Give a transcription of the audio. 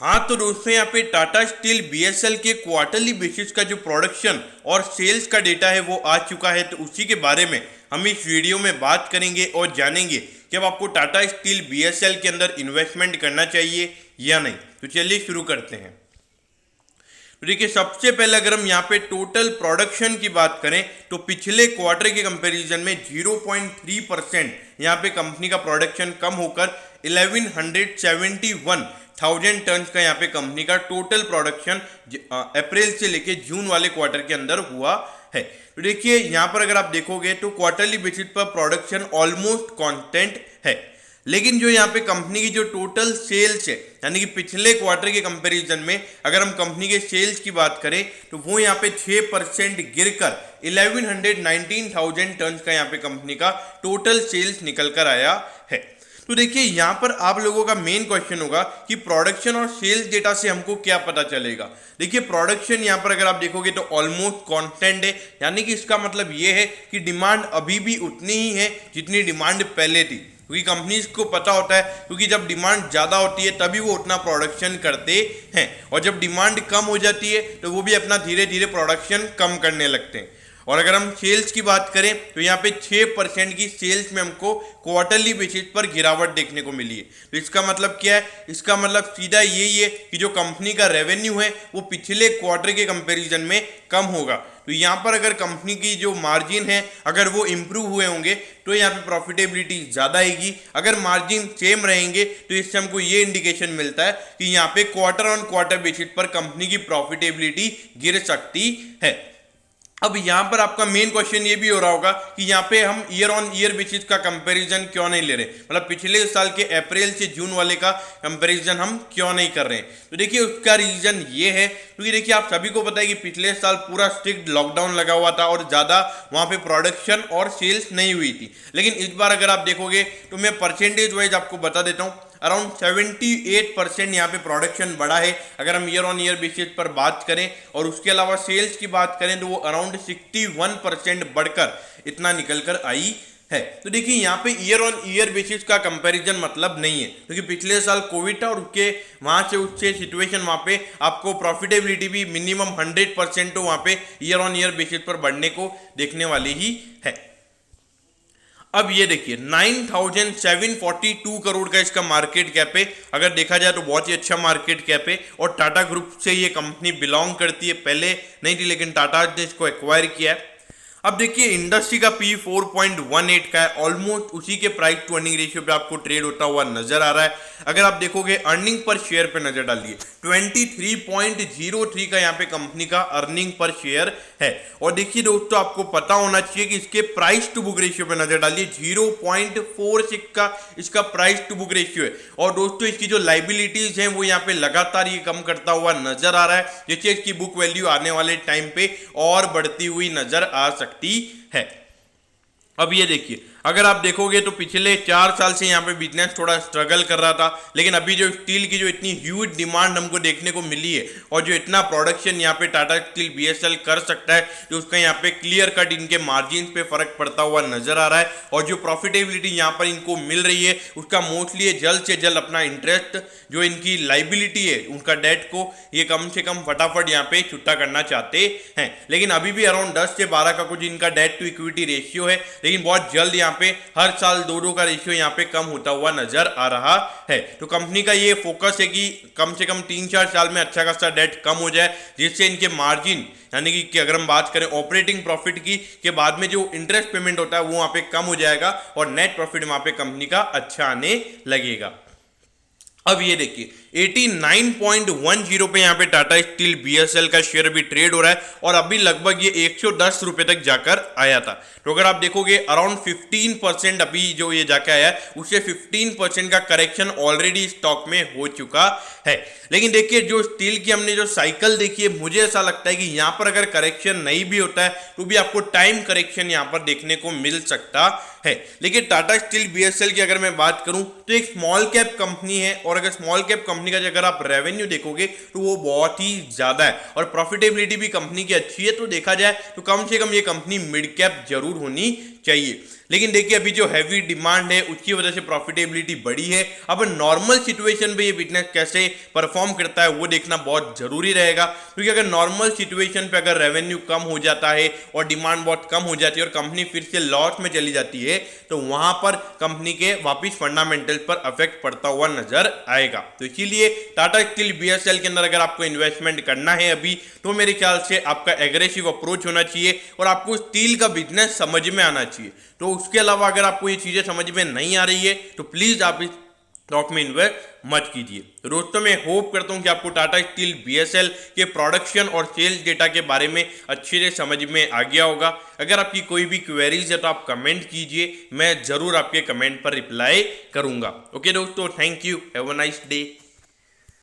हाँ तो दोस्तों यहाँ पे टाटा स्टील बीएसएल के क्वार्टरली बेसिस का जो प्रोडक्शन और सेल्स का डेटा है वो आ चुका है, तो उसी के बारे में हम इस वीडियो में बात करेंगे और जानेंगे कि अब आपको टाटा स्टील बीएसएल के अंदर इन्वेस्टमेंट करना चाहिए या नहीं। तो चलिए शुरू करते हैं। तो देखिए, सबसे पहले अगर हम यहाँ पे टोटल प्रोडक्शन की बात करें तो पिछले क्वार्टर के कंपैरिजन में 0.3% यहाँ पे कंपनी का प्रोडक्शन कम होकर 1171,000 टन का यहाँ पे कंपनी का टोटल प्रोडक्शन अप्रैल से लेके जून वाले क्वार्टर के अंदर हुआ है। तो देखिए यहाँ पर अगर आप देखोगे तो क्वार्टरली बेसिस पर प्रोडक्शन ऑलमोस्ट कांस्टेंट है, लेकिन जो यहाँ पे कंपनी की जो टोटल सेल्स है यानी कि पिछले क्वार्टर के कंपैरिजन में अगर हम कंपनी के सेल्स की बात करें तो वो यहाँ पे 6% गिरकर 1119,000 टन का यहाँ पे कंपनी का टोटल सेल्स निकल कर आया है। तो देखिए यहाँ पर आप लोगों का मेन क्वेश्चन होगा कि प्रोडक्शन और सेल्स डेटा से हमको क्या पता चलेगा। देखिए प्रोडक्शन यहाँ पर अगर आप देखोगे तो ऑलमोस्ट कांस्टेंट है, यानी कि इसका मतलब ये है कि डिमांड अभी भी उतनी ही है जितनी डिमांड पहले थी, क्योंकि कंपनीज को पता होता है क्योंकि जब डिमांड ज़्यादा होती है तभी वो उतना प्रोडक्शन करते हैं, और जब डिमांड कम हो जाती है तो वो भी अपना धीरे धीरे प्रोडक्शन कम करने लगते हैं। और अगर हम सेल्स की बात करें तो यहाँ पे 6% की सेल्स में हमको क्वार्टरली बेसिस पर गिरावट देखने को मिली है। तो इसका मतलब क्या है? इसका मतलब सीधा यही है कि जो कंपनी का रेवेन्यू है वो पिछले क्वार्टर के कंपैरिजन में कम होगा। तो यहाँ पर अगर कंपनी की जो मार्जिन है अगर वो इम्प्रूव हुए होंगे तो यहाँ पे प्रॉफिटेबिलिटी ज़्यादा आएगी। अगर मार्जिन सेम रहेंगे तो इससे हमको ये इंडिकेशन मिलता है कि यहाँ पे क्वार्टर ऑन क्वार्टर बेसिस पर कंपनी की प्रॉफिटेबिलिटी गिर सकती है। अब यहाँ पर आपका मेन क्वेश्चन ये भी हो रहा होगा कि यहाँ पे हम ईयर ऑन ईयर बेसिस का कंपैरिजन क्यों नहीं ले रहे, मतलब पिछले साल के अप्रैल से जून वाले का कंपैरिजन हम क्यों नहीं कर रहे हैं। तो देखिए उसका रीजन ये है क्योंकि देखिए आप सभी को पता है कि पिछले साल पूरा स्ट्रिक्ट लॉकडाउन लगा हुआ था और ज़्यादा वहाँ पे प्रोडक्शन और सेल्स नहीं हुई थी। लेकिन इस बार अगर आप देखोगे तो मैं परसेंटेज वाइज आपको बता देता हूँ, अराउंड 78% यहाँ पे प्रोडक्शन बढ़ा है अगर हम ईयर ऑन ईयर बेसिस पर बात करें, और उसके अलावा सेल्स की बात करें तो वो अराउंड 61% बढ़कर इतना निकल कर आई है। तो देखिए यहाँ पे ईयर ऑन ईयर बेसिस का कंपैरिजन मतलब नहीं है, क्योंकि पिछले साल कोविड था और उसके वहाँ से उससे सिचुएशन वहाँ पे आपको प्रॉफिटेबिलिटी भी मिनिमम 100% तो वहाँ पे ईयर ऑन ईयर बेसिस पर बढ़ने को देखने वाली ही है। अब ये देखिए 9,742 करोड़ का इसका मार्केट कैप है, अगर देखा जाए तो बहुत ही अच्छा मार्केट कैप है, और टाटा ग्रुप से ये कंपनी बिलोंग करती है, पहले नहीं थी लेकिन टाटा ने इसको एक्वायर किया है। अब देखिए इंडस्ट्री का पी 4.18 का है, ऑलमोस्ट उसी के प्राइस टू अर्निंग रेशियो पे आपको ट्रेड होता हुआ नजर आ रहा है। अगर आप देखोगे अर्निंग पर शेयर पे नजर डालिए 23.03 का यहाँ पे कंपनी का अर्निंग पर शेयर है। और देखिए दोस्तों आपको पता होना चाहिए कि इसके प्राइस टू बुक रेशियो पे नजर डालिए 0.46 का इसका प्राइस टू बुक रेशियो है। और दोस्तों इसकी जो लाइबिलिटीज हैं वो यहाँ पे लगातार ये कम करता हुआ नजर आ रहा है, जिससे इसकी बुक वैल्यू आने वाले टाइम पे और बढ़ती हुई नजर आ सकती है। अब ये देखिए अगर आप देखोगे तो पिछले 4 साल से यहाँ पे बिजनेस थोड़ा स्ट्रगल कर रहा था, लेकिन अभी जो स्टील की जो इतनी ह्यूज डिमांड हमको देखने को मिली है और जो इतना प्रोडक्शन यहाँ पे टाटा स्टील बीएसएल कर सकता है, तो उसका यहाँ पे क्लियर कट इनके मार्जिन पे फर्क पड़ता हुआ नजर आ रहा है। और जो प्रॉफिटेबिलिटी यहाँ पर इनको मिल रही है उसका मोस्टली जल्द से जल्द अपना इंटरेस्ट जो इनकी लाइबिलिटी है उनका डेट को ये कम से कम फटाफट यहाँ पे छुट्टा करना चाहते हैं। लेकिन अभी भी अराउंड 10 से 12 का कुछ इनका डेट टू इक्विटी रेशियो है, लेकिन बहुत जल्द यहाँ पे हर साल 2 का रेशियो यहाँ पे कम होता हुआ नजर आ रहा है। तो कंपनी का ये फोकस है कि कम से कम 3-4 साल में अच्छा खासा डेट कम हो जाए, जिससे इनके मार्जिन यानी कि अगर हम बात करें ऑपरेटिंग प्रॉफिट की के बाद में जो इंटरेस्ट पेमेंट होता है वो वहाँ पे कम हो जाएगा और नेट प्रॉफिट वहाँ पे कंपनी का अच्छा आने लगेगा। अब ये देखिए 89.10 पे यहाँ पे टाटा स्टील बीएसएल का शेयर भी ट्रेड हो रहा है, और अभी लगभग ये 110 रुपए तक जाकर आया था। तो अगर आप देखोगे अराउंड 15% अभी जो ये जाके आया है उससे 15% का करेक्शन ऑलरेडी स्टॉक में हो चुका है। लेकिन देखिए जो स्टील की हमने जो साइकिल देखी है, मुझे ऐसा लगता है कि यहाँ पर अगर करेक्शन नहीं भी होता है तो भी आपको टाइम करेक्शन यहाँ पर देखने को मिल सकता है। लेकिन टाटा स्टील बीएसएल की अगर मैं बात करूं तो एक स्मॉल कैप कंपनी है, और अगर स्मॉल कैप कंपनी का अगर आप रेवेन्यू देखोगे तो वो बहुत ही ज्यादा है और प्रॉफिटेबिलिटी भी कंपनी की अच्छी है। तो देखा जाए तो कम से कम ये कंपनी मिड कैप जरूर होनी चाहिए। लेकिन देखिए अभी जो हैवी डिमांड है उसकी वजह से प्रॉफिटेबिलिटी बढ़ी है। अब नॉर्मल सिचुएशन पे ये बिजनेस कैसे परफॉर्म करता है वो देखना बहुत जरूरी रहेगा, क्योंकि अगर नॉर्मल सिचुएशन पे अगर रेवेन्यू कम हो जाता है और डिमांड बहुत कम हो जाती है और कंपनी फिर से लॉस में चली जाती है तो वहां पर कंपनी के वापिस फंडामेंटल पर अफेक्ट पड़ता हुआ नजर आएगा। तो इसीलिए टाटा स्टील बीएसएल के अंदर अगर आपको इन्वेस्टमेंट करना है अभी तो मेरे ख्याल से आपका एग्रेसिव अप्रोच होना चाहिए और आपको स्टील का बिजनेस समझ में आना चाहिए। तो उसके अलावा अगर आपको ये चीजें समझ में नहीं आ रही है तो प्लीज आप इस स्टॉक में इन्वेस्ट मत कीजिए। तो दोस्तों मैं होप करता हूं कि आपको टाटा स्टील बीएसएल के प्रोडक्शन और सेल्स डेटा के बारे में अच्छे से समझ में आ गया होगा। अगर आपकी कोई भी क्वेरीज है तो आप कमेंट कीजिए, मैं जरूर आपके कमेंट पर रिप्लाई करूंगा। ओके दोस्तों, thank you, have a nice day.